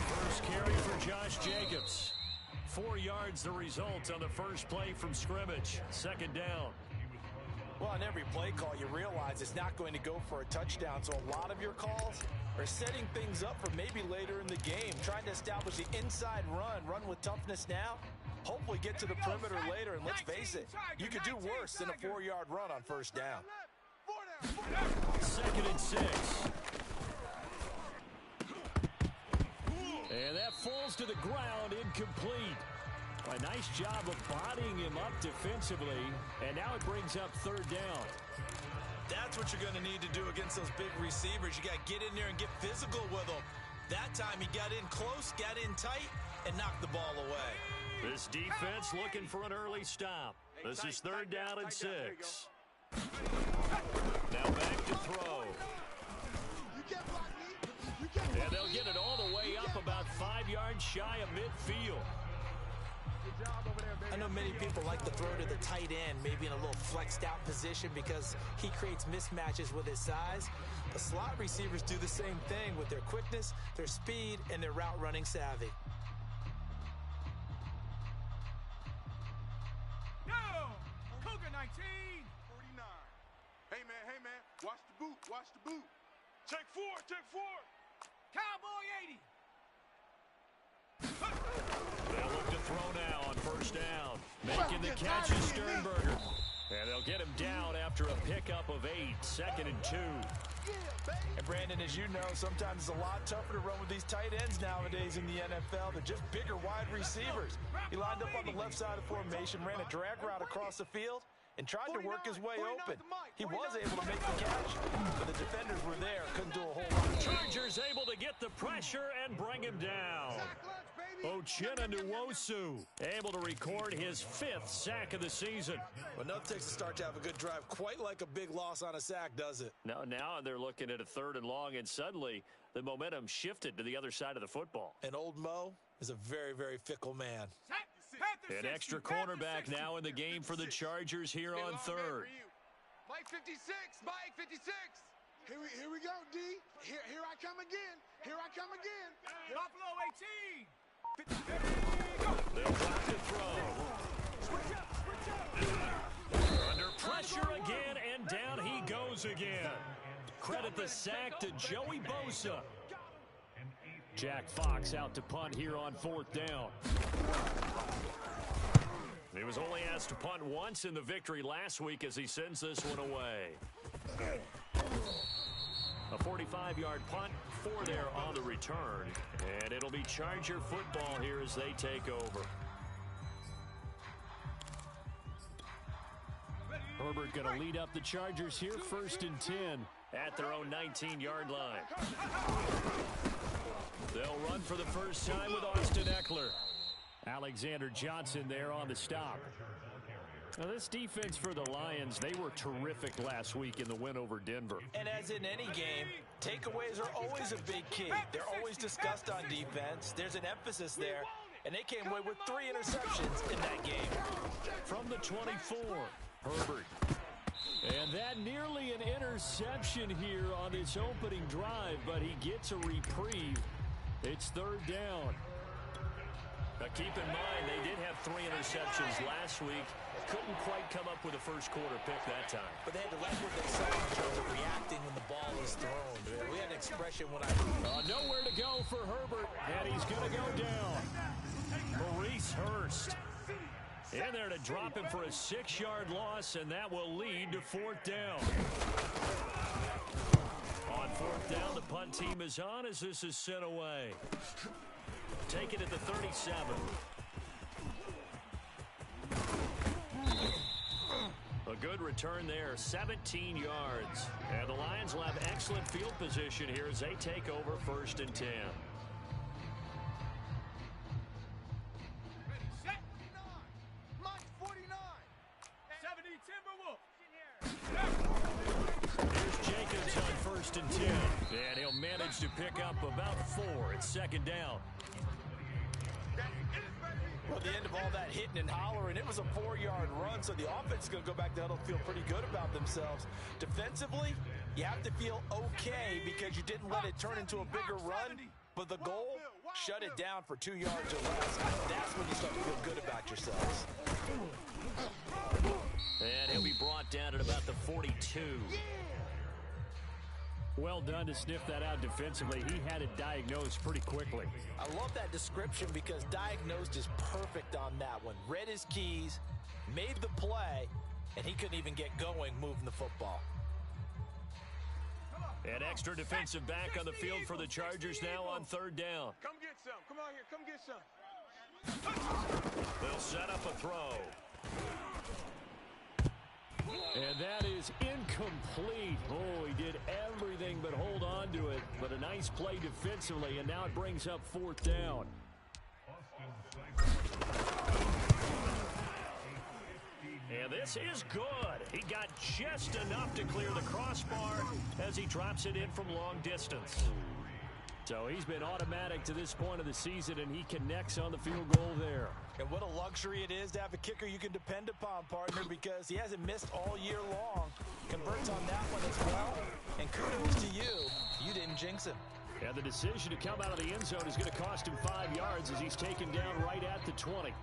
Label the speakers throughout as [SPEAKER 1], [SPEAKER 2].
[SPEAKER 1] First carry for Josh Jacobs. 4 yards the result on the first play from scrimmage. Second down.
[SPEAKER 2] Well, on every play call, you realize it's not going to go for a touchdown. So a lot of your calls are setting things up for maybe later in the game, trying to establish the inside run with toughness now. Hopefully get to the perimeter later, and let's face it, you could do worse than a 4-yard run on first down.
[SPEAKER 1] 2nd and 6. And that falls to the ground, incomplete. A nice job of bodying him up defensively, and now it brings up 3rd down.
[SPEAKER 2] That's what you're going to need to do against those big receivers. You got to get in there and get physical with them. That time he got in close, got in tight, and knocked the ball away.
[SPEAKER 1] This defense looking for an early stop. This is 3rd down and 6. Now back to throw. And they'll get it all the way up about 5 yards shy of midfield.
[SPEAKER 2] I know many people like to throw to the tight end, maybe in a little flexed out position because he creates mismatches with his size. The slot receivers do the same thing with their quickness, their speed, and their route running savvy.
[SPEAKER 3] Cougar 19. 49. Hey man, watch the boot. Take 4. Cowboy 80.
[SPEAKER 1] They'll look to throw now on first down. Making the catch is Sternberger. And they'll get him down after a pickup of 8. 2nd and 2.
[SPEAKER 2] And Brandon, as you know, sometimes it's a lot tougher to run with these tight ends nowadays in the NFL. They're just bigger wide receivers. He lined up on the left side of the formation, ran a drag route across the field, and tried to work his way open. He was able to make the catch, but the defenders were there, couldn't do a whole lot.
[SPEAKER 1] Chargers able to get the pressure and bring him down. Uchenna Nwosu able to record his 5th sack of the season.
[SPEAKER 2] Well, nothing takes a start to have a good drive quite like a big loss on a sack, does it?
[SPEAKER 1] Now they're looking at a 3rd and long, and suddenly the momentum shifted to the other side of the football.
[SPEAKER 2] And old Mo is a very, very fickle man.
[SPEAKER 1] An extra cornerback now in the game for the Chargers here on 3rd.
[SPEAKER 3] Mike 56. Here we go, D. Here I come again. Buffalo 18.
[SPEAKER 1] They'll try to throw. Under pressure again, and down he goes again. Credit the sack to Joey Bosa. Jack Fox out to punt here on 4th down. He was only asked to punt once in the victory last week as he sends this one away. A 45-yard punt, 4 there on the return. And it'll be Charger football here as they take over. Herbert going to lead up the Chargers here, 1st and 10 at their own 19-yard line. They'll run for the first time with Austin Eckler. Alexander Johnson there on the stop. Now this defense for the Lions, they were terrific last week in the win over Denver.
[SPEAKER 2] And as in any game, takeaways are always a big key. They're always discussed on defense. There's an emphasis there, and they came away with 3 interceptions in that game.
[SPEAKER 1] From the 24, Herbert. And that nearly an interception here on this opening drive, but he gets a reprieve. It's 3rd down. Now keep in mind, they did have 3 interceptions last week. Couldn't quite come up with a first quarter pick that time.
[SPEAKER 2] But they had to like what they saw in terms of reacting when the ball was thrown. We had an expression when
[SPEAKER 1] nowhere to go for Herbert, and he's going to go down. Maurice Hurst in there to drop him for a 6-yard loss, and that will lead to 4th down. On 4th down, the punt team is on as this is sent away. Take it at the 37. A good return there, 17 yards. And the Lions will have excellent field position here as they take over 1st and 10.
[SPEAKER 3] Set. 49. 70 Timberwolves.
[SPEAKER 1] Here's Jacobs on 1st and 10. And he'll manage to pick up about 4. It's 2nd down.
[SPEAKER 2] Well, at the end of all that hitting and hollering, it was a 4-yard run, so the offense is going to go back to huddle, feel pretty good about themselves. Defensively, You have to feel okay because you didn't let it turn into a bigger run, but the goal, shut it down for 2 yards or less. That's when you start to feel good about yourselves.
[SPEAKER 1] And he'll be brought down at about the 42. Well done to sniff that out defensively. He had it diagnosed pretty quickly.
[SPEAKER 2] I love that description because diagnosed is perfect on that one. Read his keys, made the play, and he couldn't even get going moving the football.
[SPEAKER 1] An extra defensive back on the field for the Chargers now on 3rd down.
[SPEAKER 3] Come get some. Come on here. Come get some.
[SPEAKER 1] They'll set up a throw. And that is incomplete. Oh, he did everything but hold on to it. But a nice play defensively, and now it brings up 4th down. And this is good. He got just enough to clear the crossbar as he drops it in from long distance. So he's been automatic to this point of the season, and he connects on the field goal there.
[SPEAKER 2] And what a luxury it is to have a kicker you can depend upon, partner, because he hasn't missed all year long. Converts on that one as well. And kudos to you. You didn't jinx him.
[SPEAKER 1] And the decision to come out of the end zone is going to cost him 5 yards as he's taken down right at the 20.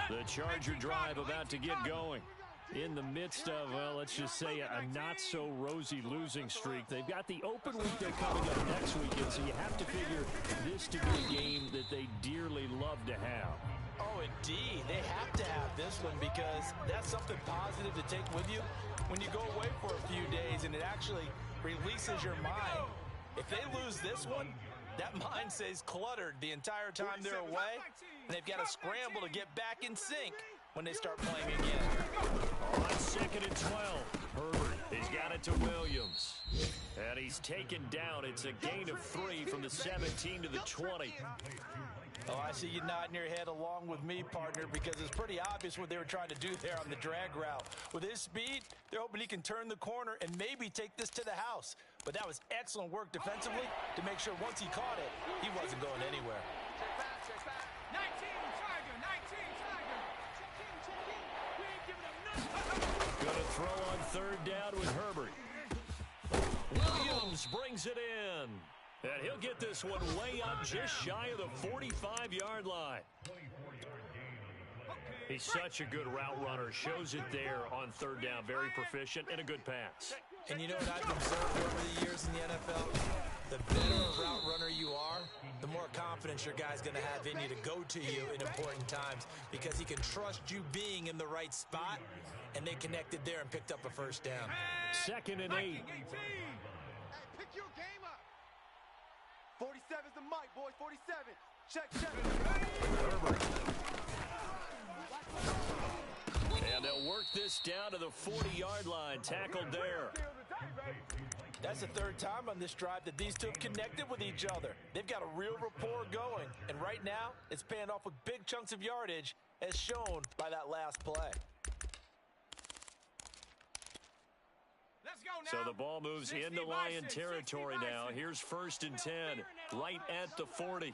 [SPEAKER 1] The Charger drive about to get going. In the midst of, well, let's just say a not-so-rosy losing streak. They've got the open week they're coming up next weekend, so you have to figure this to be a game that they dearly love to have.
[SPEAKER 2] Oh, indeed. They have to have this one because that's something positive to take with you when you go away for a few days, and it actually releases your mind. If they lose this one, that mind stays cluttered the entire time they're away, and they've got to scramble to get back in sync when they start playing again.
[SPEAKER 1] On 2nd and 12, Herbert has got it to Williams. And he's taken down. It's a gain of 3 from the 17 to the 20.
[SPEAKER 2] Oh, I see you nodding your head along with me, partner, because it's pretty obvious what they were trying to do there on the drag route. With his speed, they're hoping he can turn the corner and maybe take this to the house. But that was excellent work defensively to make sure once he caught it, he wasn't going anywhere.
[SPEAKER 3] 19 Tiger, 19 Tiger. We ain't giving him nothing.
[SPEAKER 1] Going to throw on 3rd down with Herbert. Williams brings it in. And he'll get this one way up just shy of the 45-yard line. He's such a good route runner. Shows it there on 3rd down. Very proficient and a good pass.
[SPEAKER 2] And you know what I've observed over the years in the NFL? The better a route runner you are, the more confidence your guy's going to have in you to go to you in important times because he can trust you being in the right spot, and they connected there and picked up a 1st down.
[SPEAKER 1] 2nd and 8.
[SPEAKER 3] Hey, pick your game up. 47's the mic, boys. 47. Check.
[SPEAKER 1] Herbert. And they'll work this down to the 40-yard line. Tackled there.
[SPEAKER 2] That's the 3rd time on this drive that these two have connected with each other. They've got a real rapport going. And right now, it's paying off with big chunks of yardage, as shown by that last play.
[SPEAKER 1] So the ball moves into Lion territory now. Here's 1st and 10, right at the 40.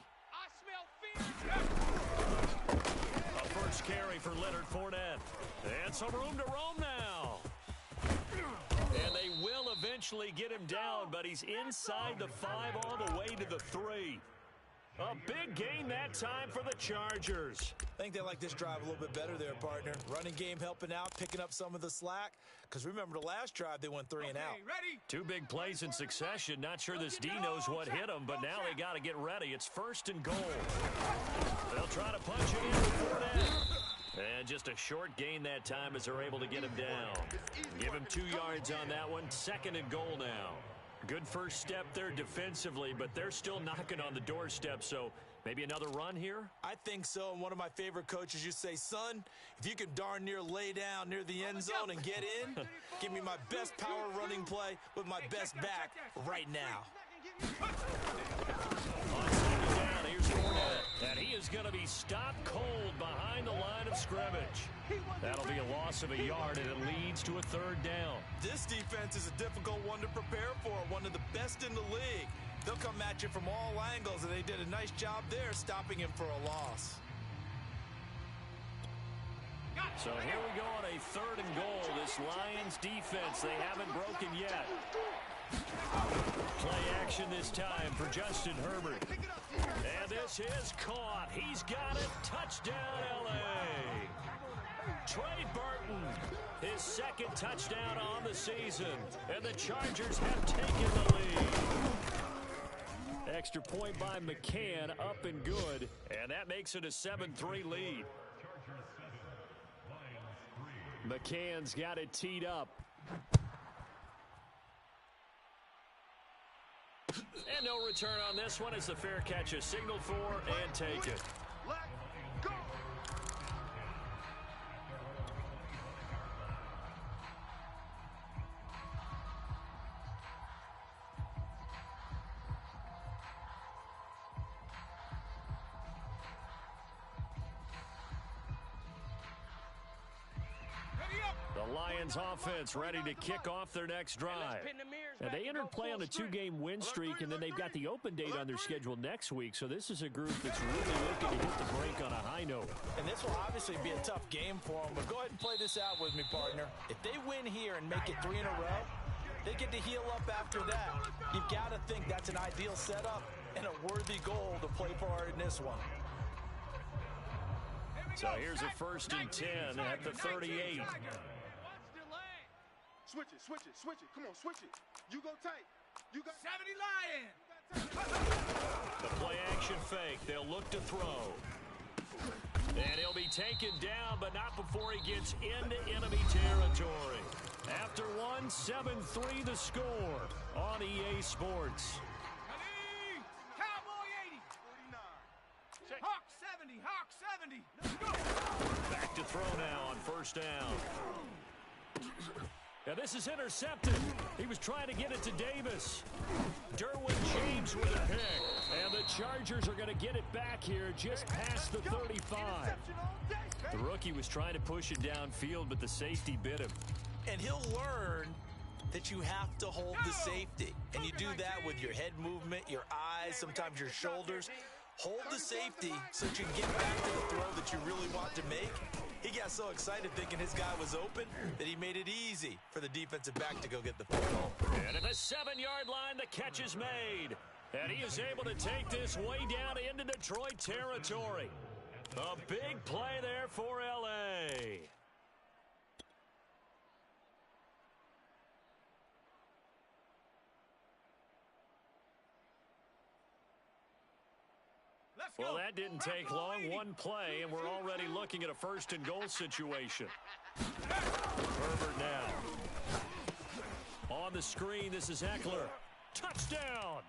[SPEAKER 1] A first carry for Leonard Fournette. And some room to roam now. And they will eventually get him down, but he's inside the 5 all the way to the 3. A big gain that time for the Chargers.
[SPEAKER 2] I think they like this drive a little bit better there, partner. Running game helping out, picking up some of the slack. Because remember the last drive, they went 3 and out.
[SPEAKER 3] Ready?
[SPEAKER 1] 2 big plays in succession. Not sure this D knows what hit him, but now they got to get ready. It's 1st and goal. They'll try to punch it in with Fournette. And just a short gain that time as they're able to get him down. Give him 2 yards on that one. 2nd and goal now. Good first step there defensively, but they're still knocking on the doorstep, so maybe another run here?
[SPEAKER 2] I think so, and one of my favorite coaches used to say, son, if you can darn near lay down near the end zone and get in, give me my best power running play with my best back right now.
[SPEAKER 1] On 2nd down, here's Fournette, and he is going to be stopped cold behind the line of scrimmage. That'll be a loss of a yard, and it leads to a 3rd down.
[SPEAKER 2] This defense is a difficult one to prepare for, one of the best in the league. They'll come at you from all angles, and they did a nice job there stopping him for a loss.
[SPEAKER 1] So here we go on a 3rd and goal. This Lions defense, they haven't broken yet. Play action this time for Justin Herbert. And this is caught. He's got it. Touchdown, L.A. Trey Burton, his 2nd touchdown on the season. And the Chargers have taken the lead. Extra point by McCann, up and good. And that makes it a 7-3 lead. McCann's got it teed up. And no return on this one as the fair catch is signaled for and taken.
[SPEAKER 3] Let's go.
[SPEAKER 1] The Lions offense ready to kick off their next drive. Now, they entered play on a 2-game win streak, and then they've got the open date on their schedule next week. So this is a group that's really looking to hit the break on a high note.
[SPEAKER 2] And this will obviously be a tough game for them, but go ahead and play this out with me, partner. If they win here and make it 3 in a row, they get to heal up after that. You've got to think that's an ideal setup and a worthy goal to play for in this one.
[SPEAKER 1] So here's a 1st and 10 at the 38.
[SPEAKER 3] Switch it, switch it, switch it. Come on, switch it. You go tight. You got
[SPEAKER 4] 70 Lions.
[SPEAKER 1] The play action fake. They'll look to throw. And he'll be taken down, but not before he gets into enemy territory. After 7-3 the score on EA Sports.
[SPEAKER 4] Cowboy 80. Hawk 70. Hawk 70. Let's go.
[SPEAKER 1] Back to throw now on 1st down. Now this is intercepted. He was trying to get it to Davis. Derwin James with a pick. And the Chargers are going to get it back here just past the 35. The rookie was trying to push it downfield, but the safety bit him.
[SPEAKER 2] And he'll learn that you have to hold the safety. And you do that with your head movement, your eyes, sometimes your shoulders. Hold the safety so that you can get back to the throw that you really want to make. He got so excited thinking his guy was open that he made it easy for the defensive back to go get the football.
[SPEAKER 1] And at the 7-yard line, the catch is made. And he is able to take this way down into Detroit territory. A big play there for L.A. Well, that didn't take long. One play, and we're already looking at a 1st and goal situation. Herbert now. On the screen, this is Eckler. Touchdown!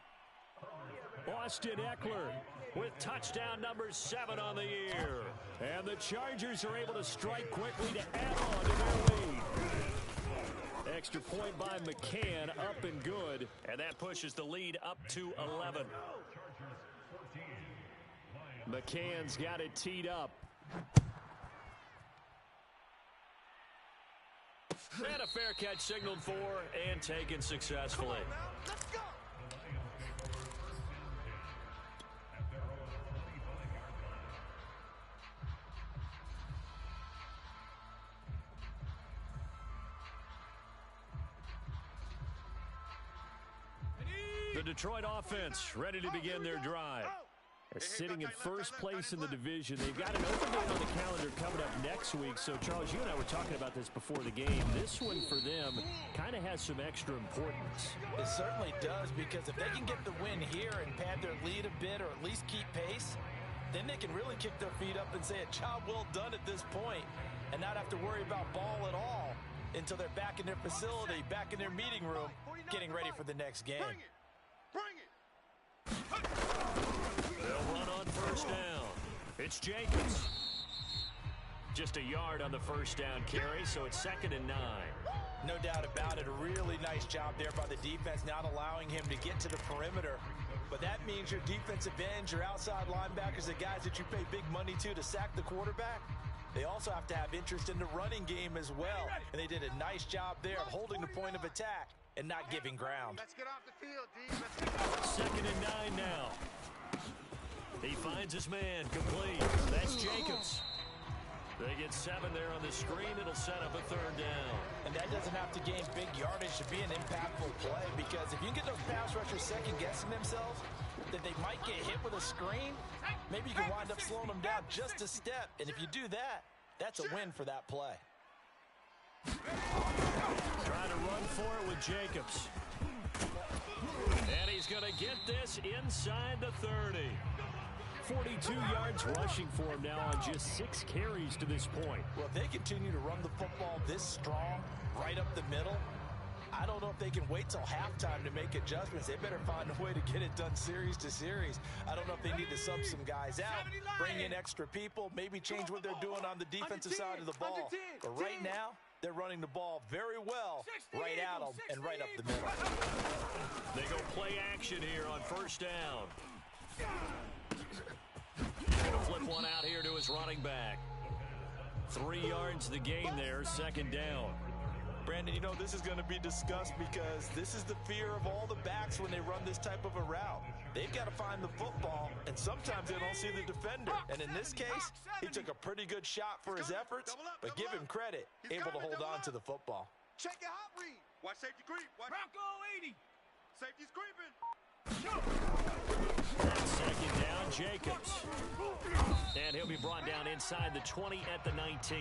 [SPEAKER 1] Austin Eckler with touchdown number 7 on the year. And the Chargers are able to strike quickly to add on to their lead. Extra point by McCann, up and good. And that pushes the lead up to 11. McCann's got it teed up. And a fair catch signaled for and taken successfully.
[SPEAKER 3] Let's go.
[SPEAKER 1] The Detroit offense ready to begin their drive. They're sitting in 1st place in the division. They've got an open date on the calendar coming up next week. So, Charles, you and I were talking about this before the game. This one for them kind of has some extra importance.
[SPEAKER 2] It certainly does, because if they can get the win here and pad their lead a bit or at least keep pace, then they can really kick their feet up and say a job well done at this point and not have to worry about ball at all until they're back in their facility, back in their meeting room, getting ready for the next game.
[SPEAKER 3] Bring it. Bring it.
[SPEAKER 1] They'll run on 1st down. It's Jacobs. Just a yard on the 1st down carry, so it's 2nd and 9.
[SPEAKER 2] No doubt about it. A really nice job there by the defense, not allowing him to get to the perimeter. But that means your defensive ends, your outside linebackers, the guys that you pay big money to sack the quarterback, they also have to have interest in the running game as well. And they did a nice job there of holding the point of attack and not giving ground.
[SPEAKER 3] Let's get off the field, D. Let's get off.
[SPEAKER 1] 2nd and 9 now. He finds his man complete. That's Jacobs. They get 7 there on the screen. It'll set up a third down.
[SPEAKER 2] And that doesn't have to gain big yardage to be an impactful play, because if you can get those pass rushers second-guessing themselves that they might get hit with a screen, maybe you can wind up slowing them down just a step. And if you do that, that's a win for that play.
[SPEAKER 1] Trying to run for it with Jacobs. And he's going to get this inside the 30. 42 yards rushing for him now on just 6 carries to this point.
[SPEAKER 2] Well, if they continue to run the football this strong, right up the middle, I don't know if they can wait till halftime to make adjustments. They better find a way to get it done series to series. I don't know if they need to sub some guys out, bring in extra people, maybe change what they're doing on the defensive side of the ball. But right now, they're running the ball very well right at them and right up the middle.
[SPEAKER 1] They go play action here on first down. Going to flip one out here to his running back. 3 yards the gain there, second down.
[SPEAKER 2] Brandon, you know, this is going to be discussed because this is the fear of all the backs when they run this type of a route. They've got to find the football, and sometimes they don't see the defender. And in this case, he took a pretty good shot for his efforts, but give him credit, able to hold on to the football.
[SPEAKER 3] Check your hot read.
[SPEAKER 4] Watch safety creep. Bronco 80. Safety's creeping.
[SPEAKER 1] Second down, Jacobs. And he'll be brought down inside the 20 at the 19.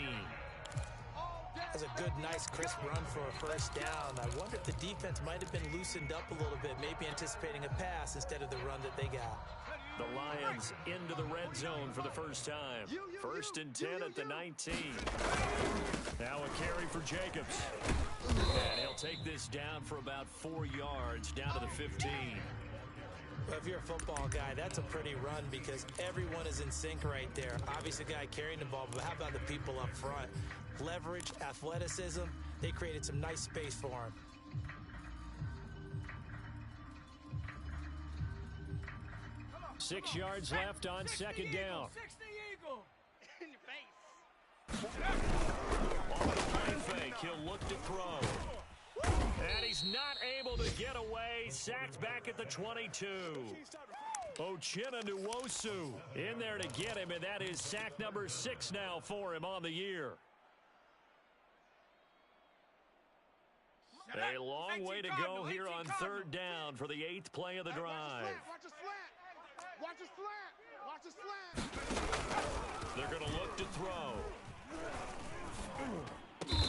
[SPEAKER 2] That's a good, nice, crisp run for a first down. I wonder if the defense might have been loosened up a little bit, maybe anticipating a pass instead of the run that they got.
[SPEAKER 1] The Lions into the red zone for the first time. First and 10 at the 19. Now a carry for Jacobs. And he'll take this down for about 4 yards, down to the 15.
[SPEAKER 2] Well, if you're a football guy, that's a pretty run because everyone is in sync right there. Obviously, the guy carrying the ball, but how about the people up front? Leverage, athleticism, they created some nice space for him.
[SPEAKER 1] Six yards left on second down.
[SPEAKER 4] 60 Eagle. In your face.
[SPEAKER 1] On the play fake, he'll look to throw. And he's not able to get away. Sacked back at the 22. Uchenna Nwosu in there to get him, and that is sack number 6 now for him on the year. A long way to go here on third down for the 8th play of the drive.
[SPEAKER 3] Watch a slant. Watch a slant. Watch a slant.
[SPEAKER 1] They're going to look to throw.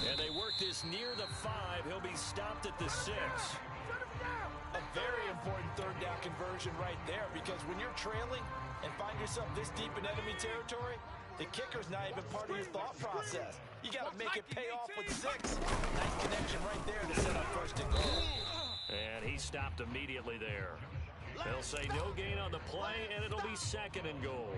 [SPEAKER 1] And they work this near the 5. He'll be stopped at the 6.
[SPEAKER 2] A very important third down conversion right there, because when you're trailing and find yourself this deep in enemy territory, the kicker's not even part of your thought process. You got to make it pay off with 6. Nice connection right there to set up first and goal.
[SPEAKER 1] And he stopped immediately there. They'll say no gain on the play, and it'll be second and goal.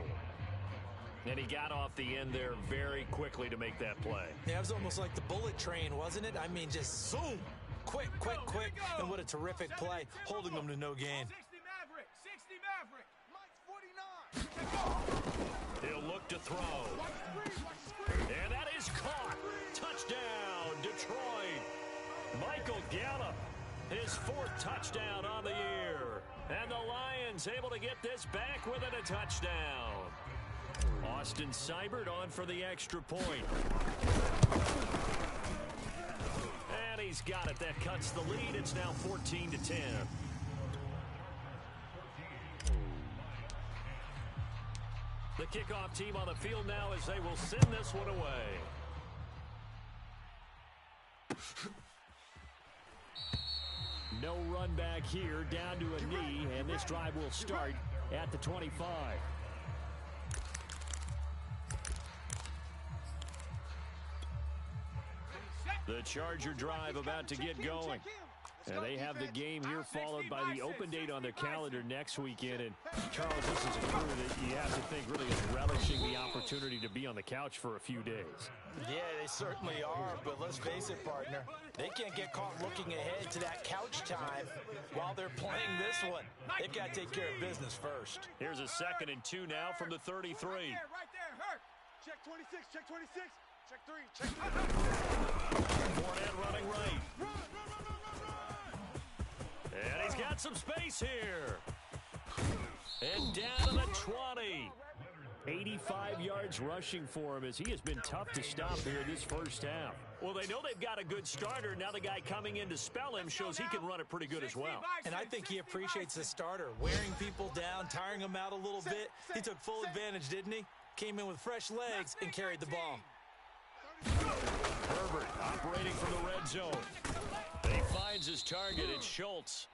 [SPEAKER 1] And he got off the end there very quickly to make that play.
[SPEAKER 2] Yeah, it was almost like the bullet train, wasn't it? I mean, just zoom. Quick, quick, quick. And what a terrific play, holding them to no gain.
[SPEAKER 4] 60 Maverick. 60 Maverick.
[SPEAKER 3] Mike's 49.
[SPEAKER 1] He'll look to throw. And that is caught. Touchdown, Detroit. Michael Gallup, his 4th touchdown on the year. And the Lions able to get this back within a touchdown. Austin Seibert on for the extra point. And he's got it. That cuts the lead. It's now 14-10. The kickoff team on the field now as they will send this one away. No run back here, down to a knee, and this drive will start at the 25. The Charger drive about to get going. And they have the game here followed by the open date on their calendar next weekend. And Charles, this is a crew that you have to think really is relishing the opportunity to be on the couch for a few days.
[SPEAKER 2] Yeah, they certainly are, but let's face it, partner. They can't get caught looking ahead to that couch time while they're playing this one. They've got to take care of business first.
[SPEAKER 1] Here's a 2nd and 2 now from the 33.
[SPEAKER 4] Right there, hurt.
[SPEAKER 3] Check 26, check 26. Check 3, check 3.
[SPEAKER 1] Fournette running right.
[SPEAKER 3] Run.
[SPEAKER 1] And he's got some space here. And down to the 20. 85 yards rushing for him as he has been tough to stop here this first half. Well, they know they've got a good starter. Now the guy coming in to spell him shows he can run it pretty good as well.
[SPEAKER 2] And I think he appreciates the starter, wearing people down, tiring them out a little bit. He took full advantage, didn't he? Came in with fresh legs and carried the ball.
[SPEAKER 1] Herbert operating from the red zone. He finds his target. It's Schultz.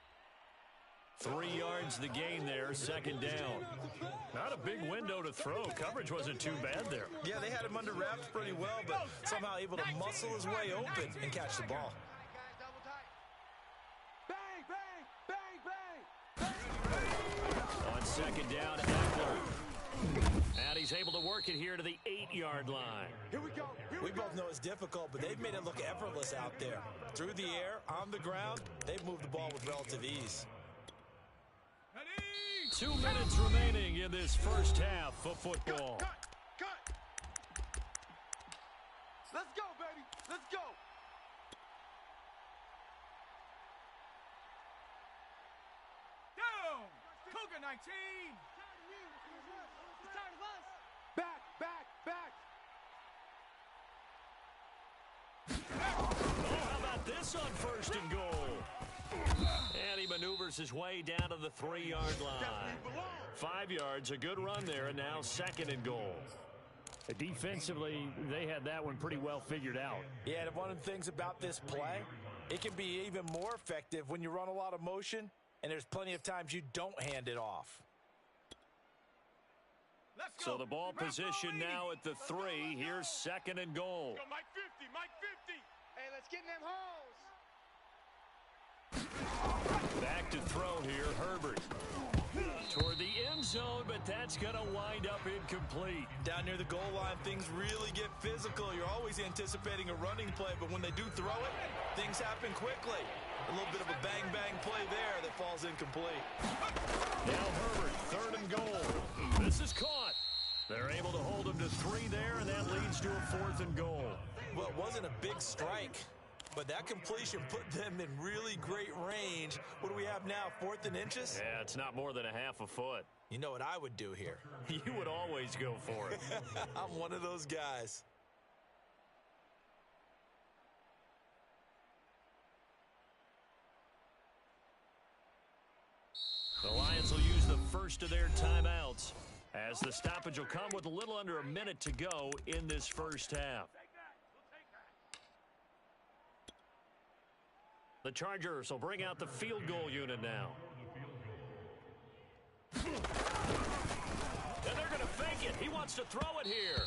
[SPEAKER 1] 3 yards the gain there, second down. Not a big window to throw. Coverage wasn't too bad there.
[SPEAKER 2] Yeah, they had him under wraps pretty well, but somehow able to muscle his way open and catch the ball.
[SPEAKER 3] Bang, bang, bang, bang.
[SPEAKER 1] On second down, Eckler. And he's able to work it here to the 8-yard line.
[SPEAKER 3] Here we go.
[SPEAKER 2] We both know it's difficult, but they've made it look effortless out there. Through the air, on the ground, they've moved the ball with relative ease.
[SPEAKER 1] 2 minutes remaining in this first half of football.
[SPEAKER 3] Cut. Let's go, baby. Let's go.
[SPEAKER 4] Down. Cougar 19.
[SPEAKER 3] Back.
[SPEAKER 1] Oh, how about this on first and goal? And he maneuvers his way down to the 3-yard line. 5 yards, a good run there, and now second and goal. Defensively, they had that one pretty well figured out.
[SPEAKER 2] Yeah, and one of the things about this play, it can be even more effective when you run a lot of motion, and there's plenty of times you don't hand it off.
[SPEAKER 4] Let's go.
[SPEAKER 1] So the ball position now at the 3. Here's second and goal.
[SPEAKER 4] Go, Mike 50, Mike 50.
[SPEAKER 3] Hey, let's get in them holes.
[SPEAKER 1] Back to throw here, Herbert. Toward the end zone, but that's going to wind up incomplete.
[SPEAKER 2] Down near the goal line, things really get physical. You're always anticipating a running play, but when they do throw it, things happen quickly. A little bit of a bang-bang play there that falls incomplete.
[SPEAKER 1] Now Herbert, third and goal. This is caught. They're able to hold him to 3 there, and that leads to a 4th and goal.
[SPEAKER 2] Well, it wasn't a big strike, but that completion put them in really great range. What do we have now, 4th and inches?
[SPEAKER 1] Yeah, it's not more than a half a foot.
[SPEAKER 2] You know what I would do here?
[SPEAKER 1] You would always go for it.
[SPEAKER 2] I'm one of those guys.
[SPEAKER 1] The Lions will use the first of their timeouts as the stoppage will come with a little under a minute to go in this first half. The Chargers will bring out the field goal unit now. And they're going to fake it. He wants to throw it here.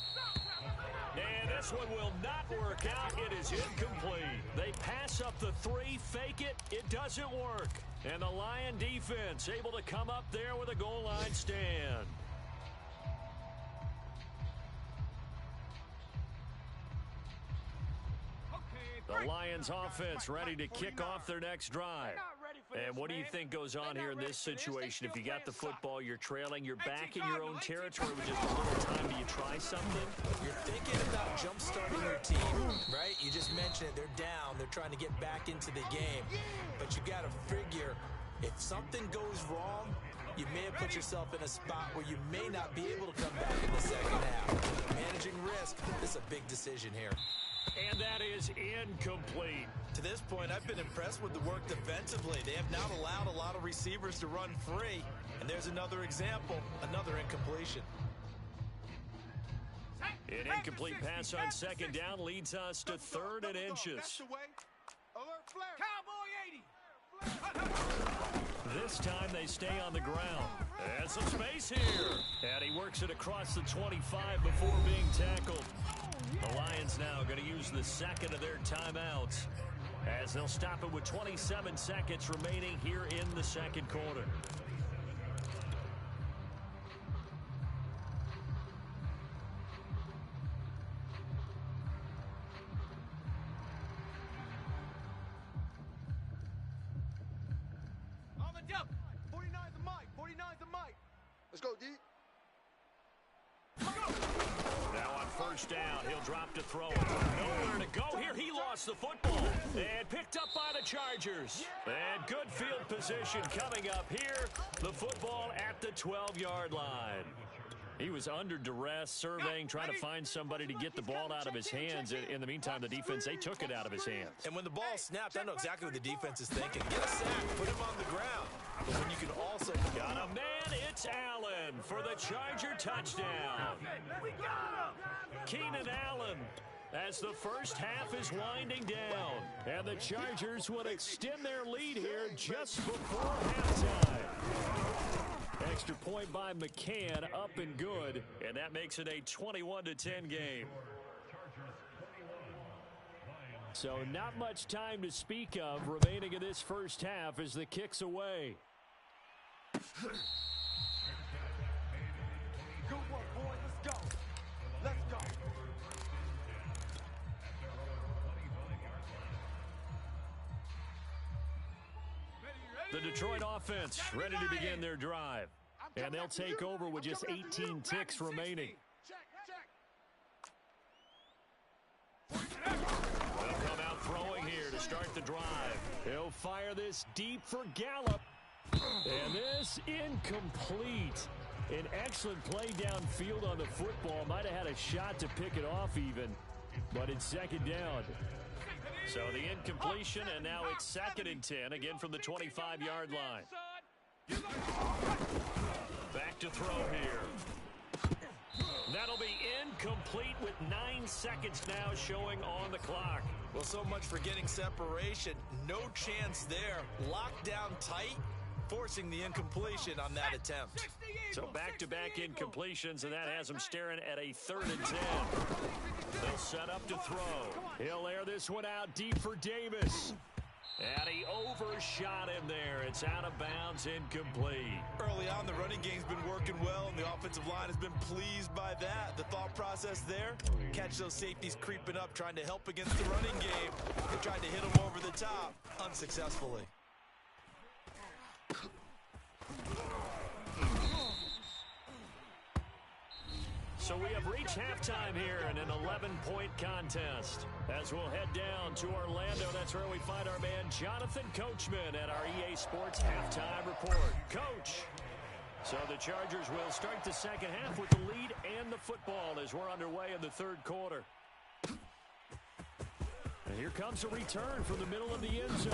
[SPEAKER 1] And this one will not work out. It is incomplete. They pass up the 3, fake it. It doesn't work. And the Lion defense able to come up there with a goal line stand. The Lions offense ready to kick off their next drive. And what do you think goes on here in this situation? If you got the football, you're trailing, you're back in your own territory with just a little time. Do you try something?
[SPEAKER 2] You're thinking about jump-starting your team, right? You just mentioned it. They're down. They're trying to get back into the game. But you got to figure, if something goes wrong, you may have put yourself in a spot where you may not be able to come back in the second half. Managing risk, this is a big decision here.
[SPEAKER 1] And that is incomplete.
[SPEAKER 2] To this point, I've been impressed with the work defensively. They have not allowed a lot of receivers to run free. And there's another example, another incompletion.
[SPEAKER 1] An incomplete pass on second down leads us to 3rd and inches.
[SPEAKER 3] That's the way. Alert flare.
[SPEAKER 4] Cowboy 80.
[SPEAKER 1] This time they stay on the ground. And some space here. And he works it across the 25 before being tackled. The Lions now going to use the second of their timeouts as they'll stop it with 27 seconds remaining here in the second quarter.
[SPEAKER 4] On the jump.
[SPEAKER 3] 49's the mic. 49's the mic. Let's go, D.
[SPEAKER 1] Now on first down, he'll drop to throw it. Nowhere to go here. He lost the football and picked up by the Chargers. And good field position coming up here. The football at the 12-yard line. He was under duress, surveying, trying to find somebody to get the ball out of his hands. In the meantime, the defense, they took it out of his hands.
[SPEAKER 2] And when the ball snapped, I know exactly what the defense is thinking. Get a sack, put him on the ground. But when you can also...
[SPEAKER 1] Got a man, it's Allen for the Charger touchdown. Keenan Allen as the first half is winding down. And the Chargers would extend their lead here just before halftime. Extra point by McCann, up and good, and that makes it a 21-10 game. So not much time to speak of remaining in this first half as the kick's away.
[SPEAKER 3] Good work, boys. Let's go. Let's go.
[SPEAKER 1] The Detroit offense ready to begin their drive. And they'll take over with just 18 ticks remaining. They'll come out throwing here to start the drive. He'll fire this deep for Gallup. And this incomplete. An excellent play downfield on the football. Might have had a shot to pick it off even. But it's second down. So the incompletion, and now it's 2nd and 10, again from the 25-yard line. Back to throw here. That'll be incomplete with 9 seconds now showing on the clock.
[SPEAKER 2] Well, so much for getting separation. No chance there. Locked down tight, forcing the incompletion on that attempt.
[SPEAKER 1] So back-to-back incompletions, and that has them staring at a 3rd and 10. They'll set up to throw. He'll air this one out deep for Davis. And he overshot him there. It's out of bounds, incomplete.
[SPEAKER 2] Early on, the running game's been working well, and the offensive line has been pleased by that. The thought process there, catch those safeties creeping up, trying to help against the running game. They tried to hit him over the top, unsuccessfully.
[SPEAKER 1] So we have reached halftime here in an 11-point contest. As we'll head down to Orlando, that's where we find our man Jonathan Coachman at our EA Sports Halftime Report. Coach, so the Chargers will start the second half with the lead and the football as we're underway in the 3rd quarter. And here comes a return from the middle of the end zone.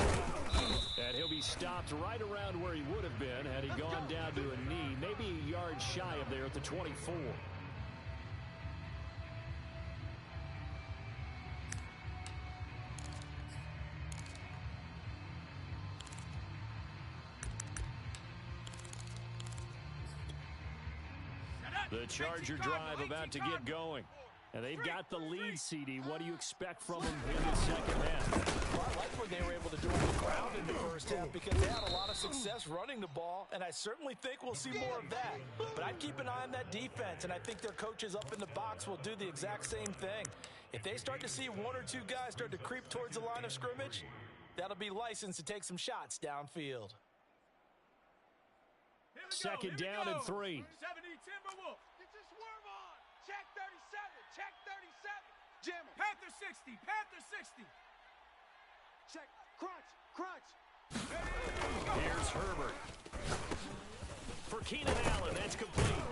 [SPEAKER 1] And he'll be stopped right around where he would have been had he gone down to a knee, maybe a yard shy of there at the 24. The Charger drive about to get going. And they've got the lead, CD. What do you expect from them in the second half?
[SPEAKER 2] Well, I like what they were able to do on the ground in the first half because they had a lot of success running the ball, and I certainly think we'll see more of that. But I'd keep an eye on that defense, and I think their coaches up in the box will do the exact same thing. If they start to see 1 or 2 guys start to creep towards the line of scrimmage, that'll be licensed to take some shots downfield.
[SPEAKER 1] Second down and 3.
[SPEAKER 4] 70 Timberwolves.
[SPEAKER 3] Get your swerve on. Check 37. Check 37. Jam him.
[SPEAKER 4] Panther 60. Panther 60.
[SPEAKER 3] Check. Crunch. Crunch.
[SPEAKER 1] Here's Herbert. For Keenan Allen, that's complete.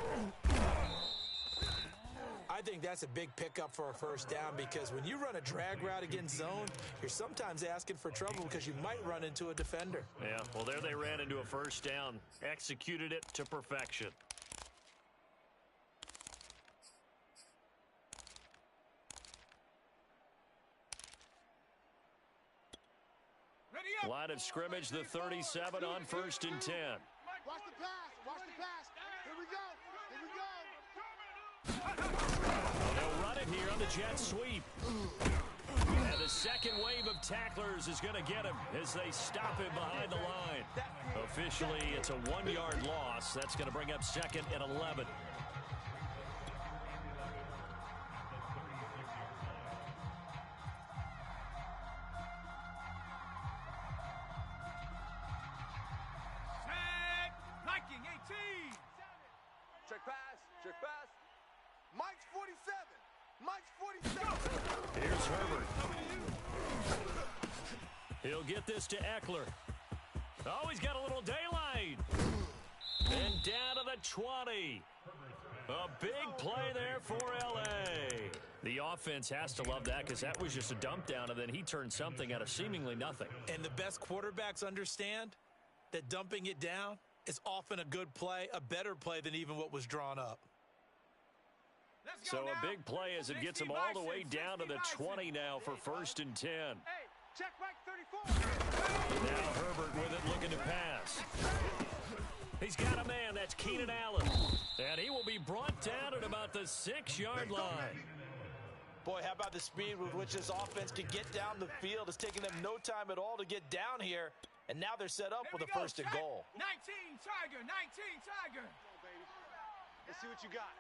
[SPEAKER 2] I think that's a big pickup for a first down because when you run a drag route against zone, you're sometimes asking for trouble because you might run into a defender.
[SPEAKER 1] Yeah, well, there they ran into a first down. Executed it to perfection. Line of scrimmage, the 37 on 1st and 10.
[SPEAKER 3] Watch the pass. Watch the pass. Here we go. Here we go.
[SPEAKER 1] They'll run it here on the jet sweep. And the second wave of tacklers is going to get him as they stop him behind the line. Officially, it's a 1-yard loss. That's going to bring up 2nd and 11.
[SPEAKER 4] Viking 18.
[SPEAKER 3] Check pass. Check pass. Mike's 47. Mike's 47.
[SPEAKER 1] Here's Herbert. He'll get this to Eckler. Oh, he's got a little daylight. And down to the 20. A big play there for L.A. The offense has to love that because that was just a dump down, and then he turned something out of seemingly nothing.
[SPEAKER 2] And the best quarterbacks understand that dumping it down is often a good play, a better play than even what was drawn up.
[SPEAKER 1] So a big play as it gets him all the way down to the 20 now for 1st and 10.
[SPEAKER 3] Hey, check right 34.
[SPEAKER 1] Now Herbert with it, looking to pass. He's got a man. That's Keenan Allen. And he will be brought down at about the 6-yard line.
[SPEAKER 2] Boy, how about the speed with which this offense can get down the field? It's taking them no time at all to get down here. And now they're set up with a 1st and goal.
[SPEAKER 4] 19 Tiger, 19 Tiger.
[SPEAKER 3] Let's see what you got.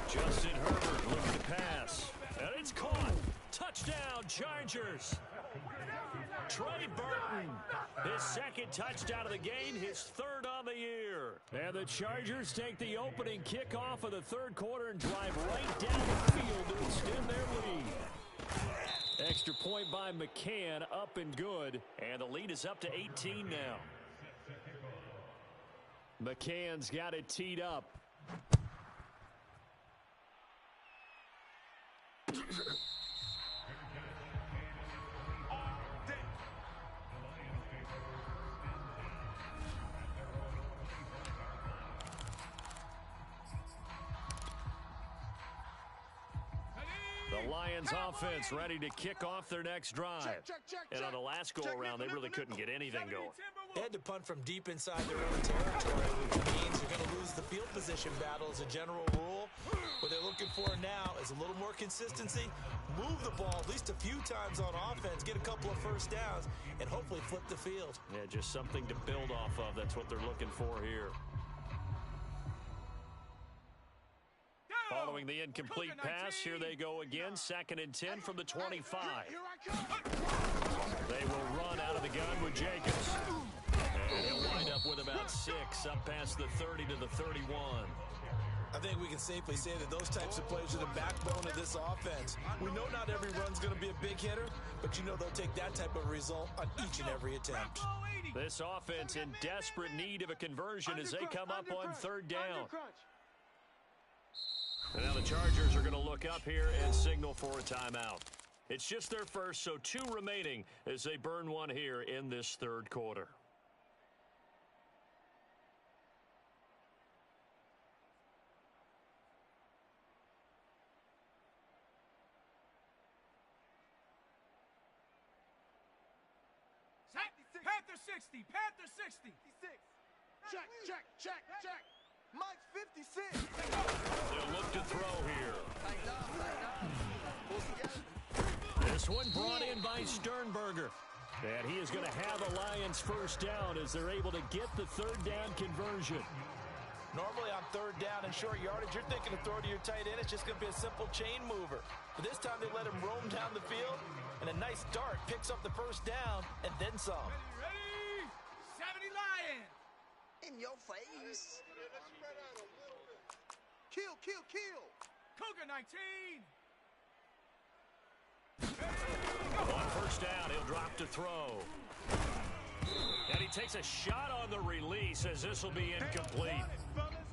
[SPEAKER 1] Justin Herbert looking to pass. And it's caught. Touchdown, Chargers. Trey Burton, his 2nd touchdown of the game, his 3rd on the year. And the Chargers take the opening kickoff of the 3rd quarter and drive right down the field to extend their lead. Extra point by McCann, up and good. And the lead is up to 18 now. McCann's got it teed up. The Lions offense ready to kick off their next drive. And on the last go-around, they really couldn't get anything going.
[SPEAKER 2] They had to punt from deep inside their own territory, which means you're going to lose the field position battle as a general rule. What they're looking for now is a little more consistency, move the ball at least a few times on offense, get a couple of 1st downs, and hopefully flip the field.
[SPEAKER 1] Yeah, just something to build off of. That's what they're looking for here. Following the incomplete pass, here they go again. 2nd and 10 from the 25. They will run out of the gun with Jacobs. And he'll wind up with about 6, up past the 30 to the 31.
[SPEAKER 2] I think we can safely say that those types of plays are the backbone of this offense. We know not every run's going to be a big hitter, but you know they'll take that type of result on each and every attempt.
[SPEAKER 1] This offense in desperate need of a conversion as they come up on 3rd down. And now the Chargers are going to look up here and signal for a timeout. It's just their first, so 2 remaining as they burn one here in this 3rd quarter.
[SPEAKER 4] Panther 60, Panther 60.
[SPEAKER 3] 56. Check. Mike's 56.
[SPEAKER 1] They'll look to throw here. This one brought in by Sternberger. And he is going to have a Lions 1st down as they're able to get the 3rd down conversion.
[SPEAKER 2] Normally on 3rd down and short yardage, you're thinking to throw to your tight end. It's just going to be a simple chain mover. But this time they let him roam down the field, and a nice dart picks up the 1st down and then some.
[SPEAKER 4] Ready? 70 Lions.
[SPEAKER 3] In your face. Kill.
[SPEAKER 4] Cougar 19.
[SPEAKER 1] On 1st down, he'll drop to throw. And he takes a shot on the release as this will be incomplete.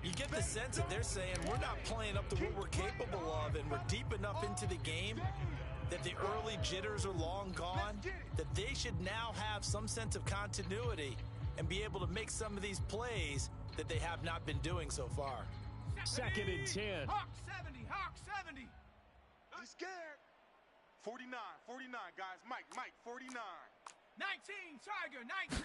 [SPEAKER 2] You get the sense that they're saying we're not playing up to what we're capable of, and we're deep enough into the game that the early jitters are long gone, that they should now have some sense of continuity and be able to make some of these plays that they have not been doing so far.
[SPEAKER 1] 2nd and 10.
[SPEAKER 4] Hawk 70, Hawk 70.
[SPEAKER 3] He's scared. 49, guys. Mike, 49.
[SPEAKER 4] 19 Tiger, 19.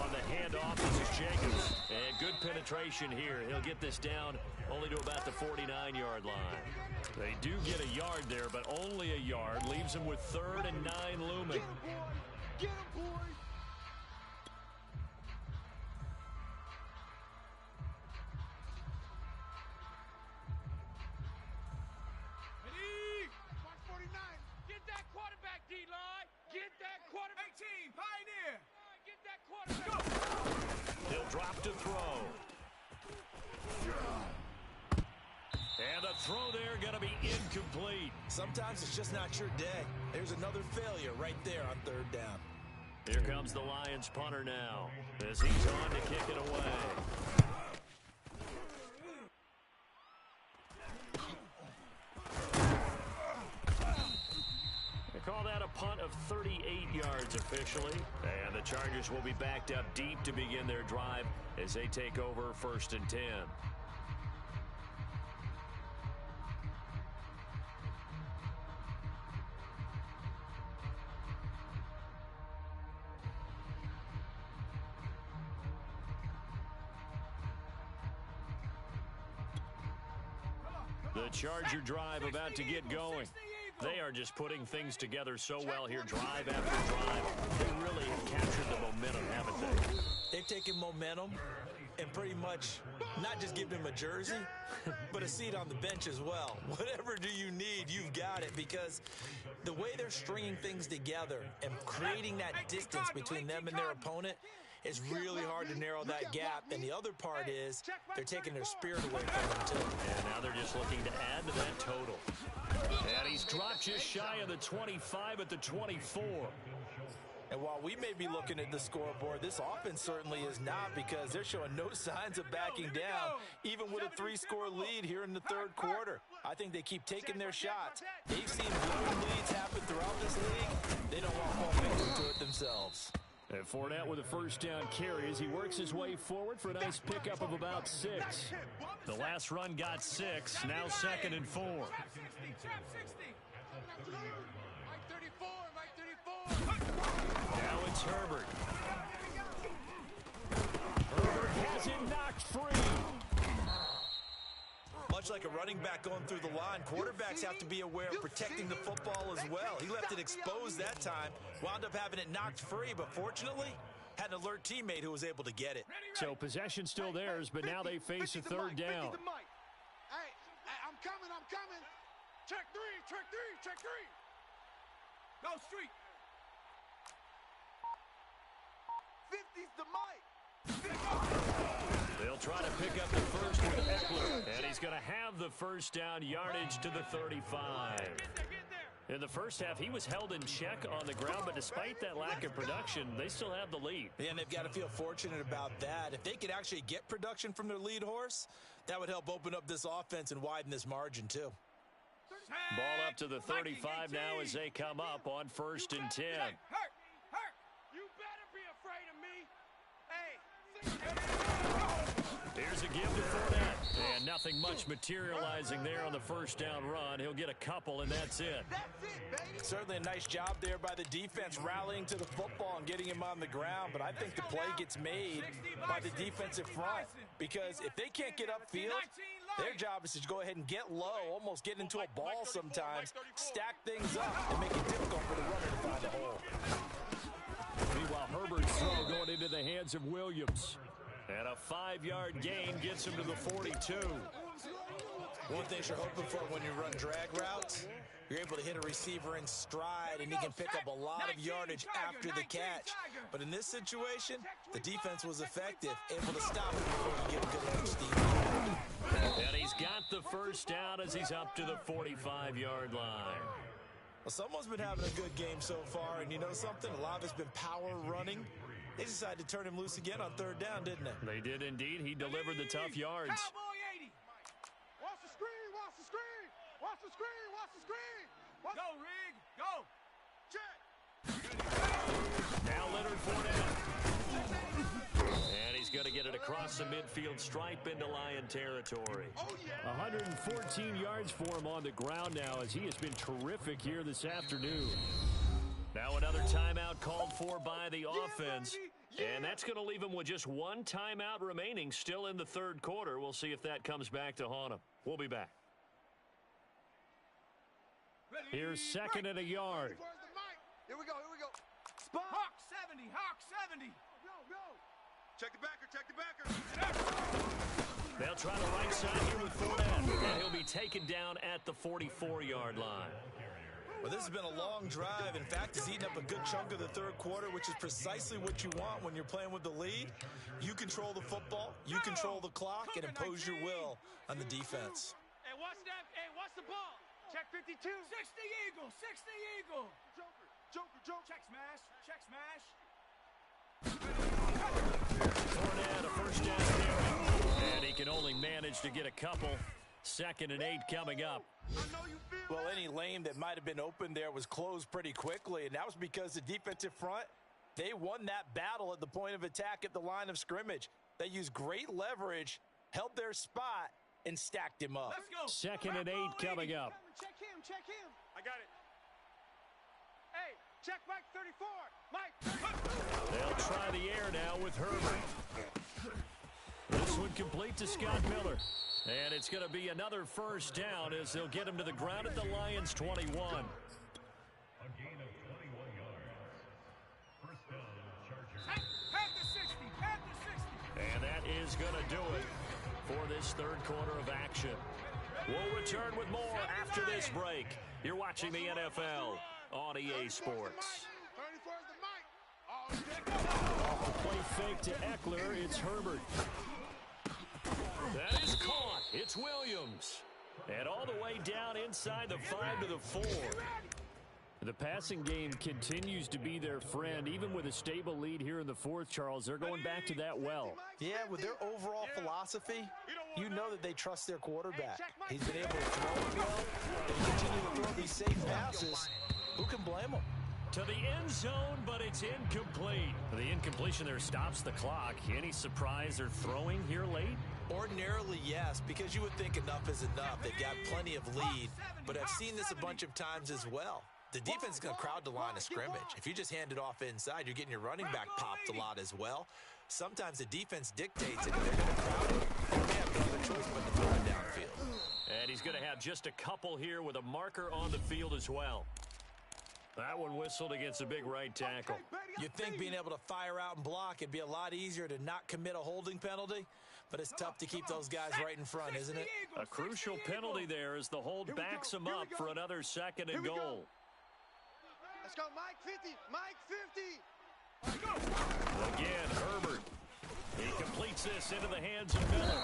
[SPEAKER 1] On the handoff, this is Jacobs. And good penetration here. He'll get this down only to about the 49-yard line. They do get a yard there, but only a yard. Leaves him with 3rd and 9 looming.
[SPEAKER 3] Get him, boys.
[SPEAKER 4] Ready? Mark 49. Get that quarterback, D-line. Get that quarterback. 18, Pioneer. Get that quarterback.
[SPEAKER 1] He'll drop to throw. And the throw there going to be incomplete.
[SPEAKER 2] Sometimes it's just not your day. There's another failure right there on 3rd down.
[SPEAKER 1] Here comes the Lions punter now as he's on to kick it away. of 38 yards officially. And the Chargers will be backed up deep to begin their drive as they take over 1st and 10. The Charger drive about to get going. They are just putting things together so well here, drive after drive. They really have captured the momentum, haven't they?
[SPEAKER 2] They've taken momentum and pretty much not just given him a jersey, but a seat on the bench as well. Whatever do you need, you've got it, because the way they're stringing things together and creating that distance between them and their opponent is really hard to narrow that gap. And the other part is they're taking their spirit away from them, too.
[SPEAKER 1] And now they're just looking to add to that total. And he's dropped just shy of the 25 at the 24.
[SPEAKER 2] And while we may be looking at the scoreboard, this offense certainly is not, because they're showing no signs of backing down, even with a 3-score lead here in the 3rd quarter. I think they keep taking their shots. They've seen blown leads happen throughout this league. They don't want momentum to it themselves.
[SPEAKER 1] And Fournette with a 1st down carry as he works his way forward for a nice pickup of about 6. The last run got 6, now 2nd and 4. Now it's Herbert. Herbert has it knocked free.
[SPEAKER 2] Much like a running back going through the line, quarterbacks have to be aware of protecting the football as well. He left it exposed that time, wound up having it knocked free, but fortunately had an alert teammate who was able to get it.
[SPEAKER 1] So possession still theirs, but now they face a 3rd down.
[SPEAKER 4] Hey, I'm coming. Check 3. Go street.
[SPEAKER 3] 50's the mic.
[SPEAKER 1] They'll try to pick up the first with Eckler, and he's going to have the 1st down, yardage to the 35. In the first half, he was held in check on the ground, but despite that lack of production, they still have the lead.
[SPEAKER 2] And they've got to feel fortunate about that. If they could actually get production from their lead horse, that would help open up this offense and widen this margin too.
[SPEAKER 1] Ball up to the 35 now as they come up on 1st and 10.
[SPEAKER 4] Hurt. You better be afraid of me. Hey.
[SPEAKER 1] Here's a give to Fournette. And nothing much materializing there on the 1st down run. He'll get a couple, and that's it.
[SPEAKER 2] Certainly a nice job there by the defense rallying to the football and getting him on the ground, but I think the play gets made by the defensive front, because if they can't get upfield, their job is to go ahead and get low, almost get into a ball sometimes, stack things up, and make it difficult for the runner to find a hole.
[SPEAKER 1] Meanwhile, Herbert's throw going into the hands of Williams. And a 5-yard gain gets him to the 42.
[SPEAKER 2] One thing you're hoping for when you run drag routes, you're able to hit a receiver in stride, and he can pick up a lot of yardage after the catch. But in this situation, the defense was effective, able to stop him before he get a good edge steam.
[SPEAKER 1] And he's got the 1st down as he's up to the 45-yard line.
[SPEAKER 2] Well, someone's been having a good game so far, and you know something? A lot of it's been power running. They decided to turn him loose again on 3rd down, didn't they?
[SPEAKER 1] They did indeed. He delivered the tough yards.
[SPEAKER 4] Cowboy 80. Watch the screen. Go, Rig. Go. Check.
[SPEAKER 1] Now Leonard Fournette. And he's going to get it across the midfield stripe into Lion territory. 114 yards for him on the ground now, as he has been terrific here this afternoon. Now another timeout called for by the offense. And that's going to leave him with just 1 timeout remaining still in the 3rd quarter. We'll see if that comes back to haunt him. We'll be back. Here's 2nd and a yard.
[SPEAKER 3] Here we go. Spot.
[SPEAKER 4] Hawk 70.
[SPEAKER 3] Go. Check the backer.
[SPEAKER 1] They'll try the right side here with Fournette. And he'll be taken down at the 44-yard line.
[SPEAKER 2] Well, this has been a long drive. In fact, it's eaten up a good chunk of the 3rd quarter, which is precisely what you want when you're playing with the lead. You control the football, you control the clock, and impose your will on the defense.
[SPEAKER 4] Hey, what's that? Hey, what's the ball? Check 52. 60 Eagle. Joker. Check smash.
[SPEAKER 1] Fournette, a 1st down carry. And he can only manage to get a couple. 2nd and 8 coming up.
[SPEAKER 2] Well, any lane that might have been open there was closed pretty quickly, and that was because the defensive front, they won that battle at the point of attack at the line of scrimmage. They used great leverage, held their spot, and stacked him up.
[SPEAKER 1] 2nd and 8 coming up.
[SPEAKER 3] Check him, check him. I got it. Hey, check Mike 34. Mike 34.
[SPEAKER 1] They'll try the air now with Herbert. This one complete to Scott Miller. And it's going to be another first down as they'll get him to the ground at the Lions' 21.
[SPEAKER 5] A gain of 21 yards. First down, Chargers.
[SPEAKER 4] Pat the 60, pat the 60.
[SPEAKER 1] And that is going to do it for this third quarter of action. We'll return with more after this break. You're watching the NFL on EA Sports.
[SPEAKER 4] 34 is the mic.
[SPEAKER 1] Play fake to Eckler. It's Herbert. That is caught. It's Williams. And all the way down inside the 5 to the 4. The passing game continues to be their friend. Even with a stable lead here in the fourth, Charles, they're going back to that well.
[SPEAKER 2] Yeah, with their overall philosophy, you know that they trust their quarterback. He's been able to throw it well and continue to throw these safe passes. Who can blame him?
[SPEAKER 1] To the end zone, but it's incomplete. The incompletion there stops the clock. Any surprise they're throwing here late?
[SPEAKER 2] Ordinarily, yes, because you would think enough is enough. They've got plenty of lead, but I've seen this a bunch of times as well. The defense is going to crowd the line of scrimmage. If you just hand it off inside, you're getting your running back popped a lot as well. Sometimes the defense dictates it, and they're going to crowd it. They have no other choice but to throw it downfield.
[SPEAKER 1] And he's going to have just a couple here with a marker on the field as well. That one whistled against a big right tackle.
[SPEAKER 2] You'd think being able to fire out and block, it'd be a lot easier to not commit a holding penalty, but it's tough to keep those guys right in front, isn't it?
[SPEAKER 1] A crucial penalty there as the hold backs him up for another 2nd and goal.
[SPEAKER 3] Let's go, Mike 50. Mike 50.
[SPEAKER 1] Again, Herbert. He completes this into the hands of Miller.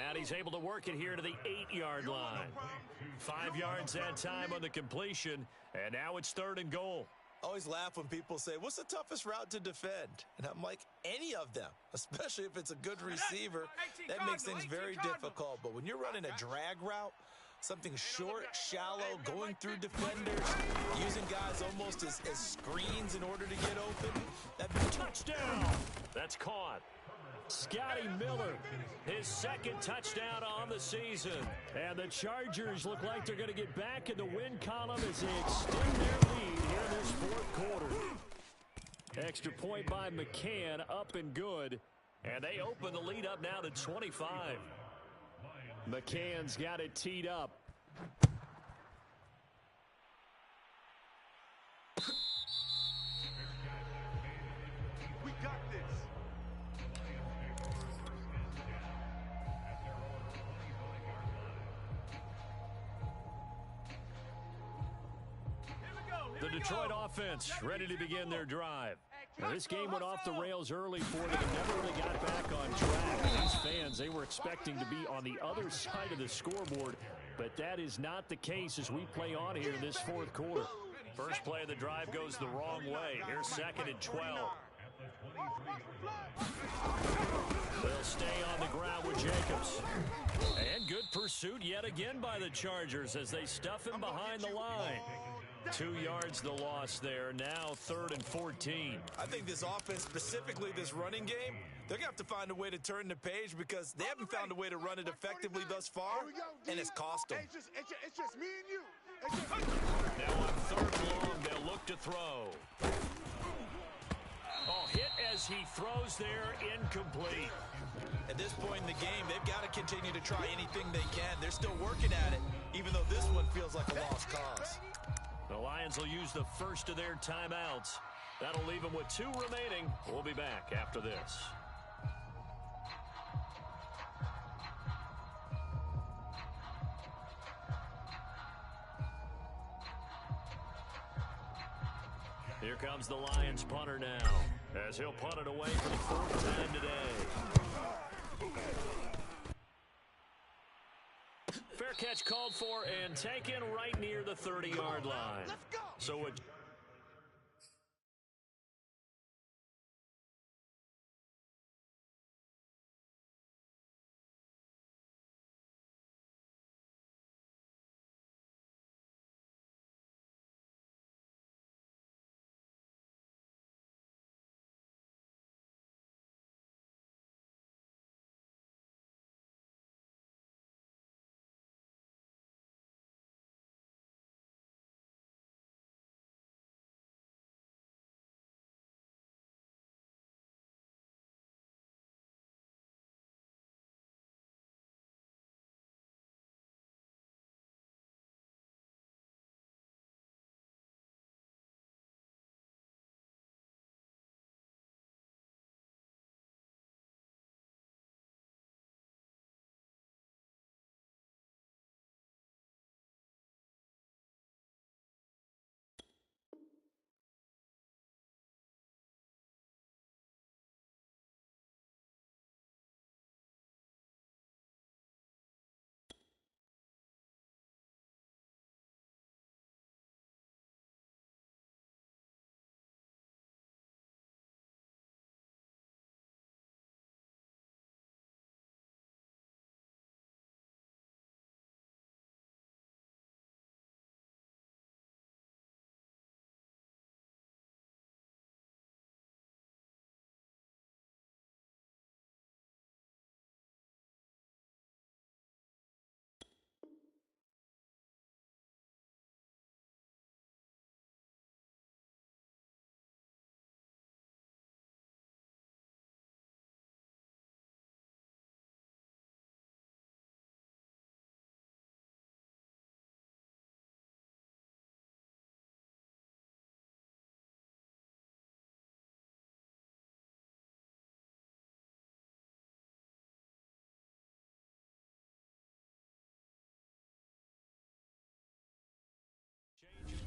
[SPEAKER 1] And he's able to work it here to the 8-yard line. 5 yards that time on the completion, and now it's 3rd and goal.
[SPEAKER 2] I always laugh when people say, what's the toughest route to defend? And I'm like, any of them, especially if it's a good receiver. That makes things very difficult. But when you're running a drag route, something short, shallow, going through defenders, using guys almost as screens in order to get open, that'd be
[SPEAKER 1] touchdown. That's caught. Scotty Miller, his 2nd touchdown on the season. And the Chargers look like they're going to get back in the win column as they extend their lead here in this fourth quarter. Extra point by McCann, up and good. And they open the lead up now to 25. McCann's got it teed up.
[SPEAKER 3] We got this.
[SPEAKER 1] The Detroit offense ready to begin their drive. Now, this game went off the rails early for them and never really got back on track. These fans, they were expecting to be on the other side of the scoreboard, but that is not the case as we play on here in this fourth quarter. First play of the drive goes the wrong way. Here's 2nd and 12. They'll stay on the ground with Jacobs. And good pursuit yet again by the Chargers as they stuff him behind the line. 2 yards the loss there. Now 3rd and 14.
[SPEAKER 2] I think this offense, specifically this running game, they're going to have to find a way to turn the page because they haven't found a way to run it effectively thus far, and it's cost them.
[SPEAKER 3] It's just me and you.
[SPEAKER 1] Now on 3rd and long, they'll look to throw. Oh, hit as he throws there, incomplete.
[SPEAKER 2] At this point in the game, they've got to continue to try anything they can. They're still working at it, even though this one feels like a lost cause.
[SPEAKER 1] The Lions will use the first of their timeouts. That'll leave them with 2 remaining. We'll be back after this. Here comes the Lions punter now, as he'll punt it away for the 4th time today. Fair catch called for and taken right near the 30-yard line. So a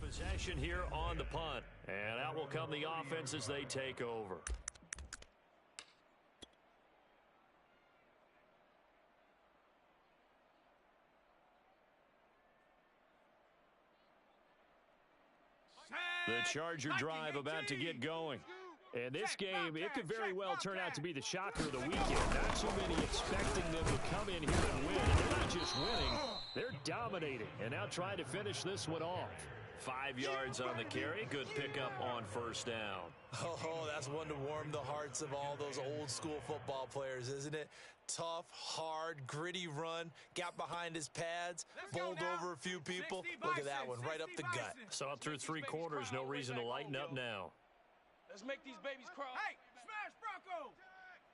[SPEAKER 1] possession here on the punt. And out will come the offense as they take over. The Charger drive about to get going. And this game, it could very well turn out to be the shocker of the weekend. Not too many expecting them to come in here and win. And they're not just winning, they're dominating. And now trying to finish this one off. 5 yards on the carry. Good pickup on first down.
[SPEAKER 2] Oh, that's one to warm the hearts of all those old school football players, isn't it? Tough, hard, gritty run. Got behind his pads, bowled over a few people. Look at that one, right up the gut.
[SPEAKER 1] Saw it through 3 quarters. No reason to lighten up now.
[SPEAKER 4] Let's make these babies crawl. Hey, smash Bronco!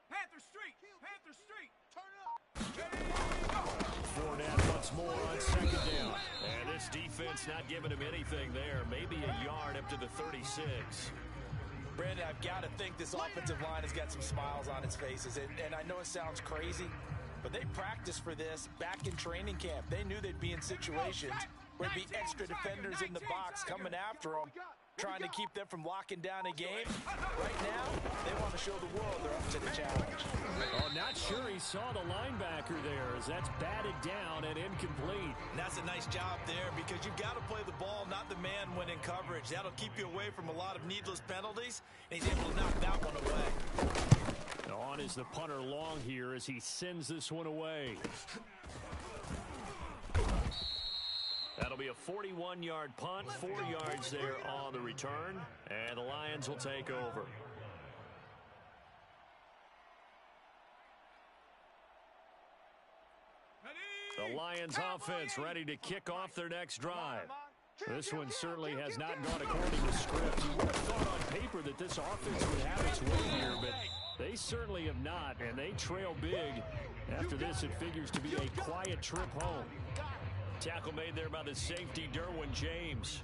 [SPEAKER 4] Panther Street! Panther Street! Turn up!
[SPEAKER 1] Fournette once more on second down. And this defense not giving him anything there. Maybe a yard up to the 36.
[SPEAKER 2] Brandon, I've got to think this offensive line has got some smiles on its faces. And I know it sounds crazy, but they practiced for this back in training camp. They knew they'd be in situations where there'd be extra defenders in the box coming after them, trying to keep them from locking down a game. Right now, they want to show the world they're up to the challenge.
[SPEAKER 1] Oh, not sure he saw the linebacker there as that's batted down and incomplete.
[SPEAKER 2] And that's a nice job there because you've got to play the ball, not the man when in coverage. That'll keep you away from a lot of needless penalties, and he's able to knock that one away.
[SPEAKER 1] On is the punter Long here as he sends this one away. That'll be a 41-yard punt, 4 yards there on the return, and the Lions will take over. The Lions offense ready to kick off their next drive. This one certainly has not gone according to script. You would have thought on paper that this offense would have its way here, but they certainly have not, and they trail big. After this, it figures to be a quiet trip home. Tackle made there by the safety, Derwin James.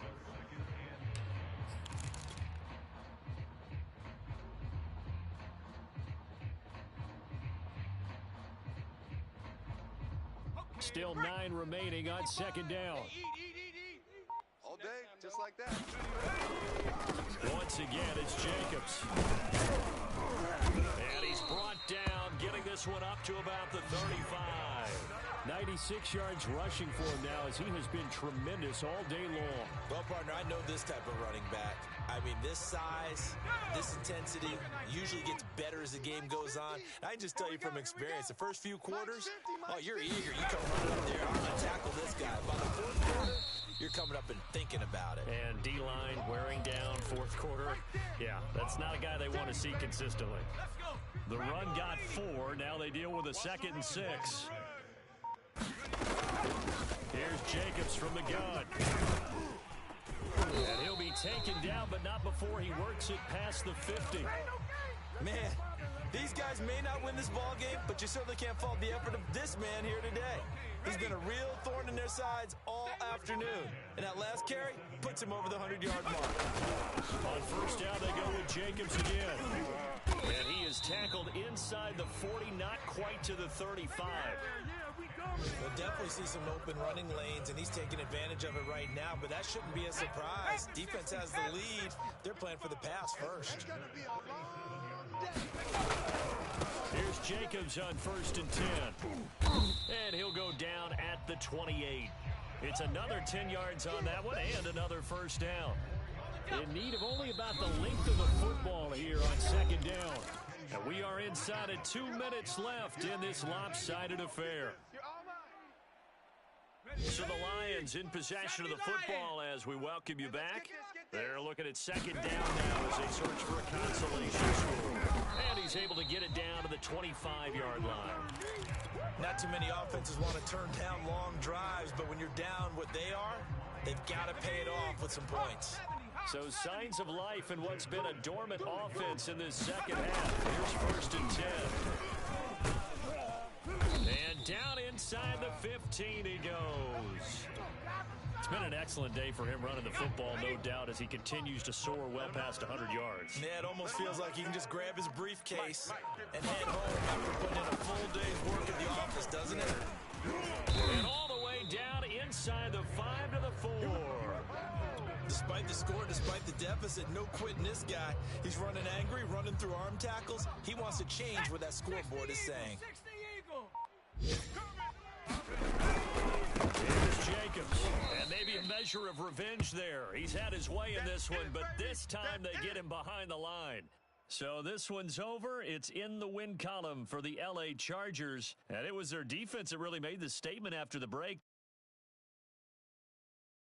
[SPEAKER 1] Still 9 remaining on second down.
[SPEAKER 3] All day, just like that.
[SPEAKER 1] Once again, it's Jacobs. And he's brought down, getting this one up to about the 35. 96 yards rushing for him now as he has been tremendous all day long.
[SPEAKER 2] Well, partner, I know this type of running back. I mean, this size, this intensity usually gets better as the game goes on. I can just tell you from experience, the first few quarters, oh, you're eager. You come running up there, I'm going to tackle this guy. By the fourth quarter, you're coming up and thinking about it.
[SPEAKER 1] And D-line wearing down fourth quarter. Yeah, that's not a guy they want to see consistently. The run got 4. Now they deal with a 2nd and 6. Here's Jacobs from the gun. And he'll be taken down, but not before he works it past the 50.
[SPEAKER 2] Man, these guys may not win this ball game, but you certainly can't fault the effort of this man here today. He's been a real thorn in their sides all afternoon. And that last carry puts him over the 100-yard mark.
[SPEAKER 1] On first down, they go with Jacobs again. And he is tackled inside the 40, not quite to the 35.
[SPEAKER 2] We'll definitely see some open running lanes, and he's taking advantage of it right now, but that shouldn't be a surprise. Defense has the lead. They're playing for the pass first.
[SPEAKER 1] Here's Jacobs on 1st and 10. And he'll go down at the 28. It's another 10 yards on that one and another first down. In need of only about the length of the football here on second down. And we are inside of 2 minutes left in this lopsided affair. So the Lions in possession of the football as we welcome you back. They're looking at second down now as they search for a consolation score. And he's able to get it down to the 25-yard line.
[SPEAKER 2] Not too many offenses want to turn down long drives, but when you're down what they are, they've got to pay it off with some points.
[SPEAKER 1] So signs of life in what's been a dormant offense in this second half. Here's 1st and 10. And down inside the 15 he goes. It's been an excellent day for him running the football, no doubt, as he continues to soar well past 100 yards.
[SPEAKER 2] Yeah, it almost feels like he can just grab his briefcase and head home after putting in a full day's work at the office, doesn't it?
[SPEAKER 1] And all the way down inside the 5 to the 4.
[SPEAKER 2] The despite the score, despite the deficit, no quitting this guy. He's running angry, running through arm tackles. He wants to change what that scoreboard is saying.
[SPEAKER 4] 60 Eagle.
[SPEAKER 1] Here's Jacobs, and maybe a measure of revenge there. He's had his way in this one, but this time they get him behind the line. So this one's over. It's in the win column for the L.A. Chargers, and it was their defense that really made the statement after the break.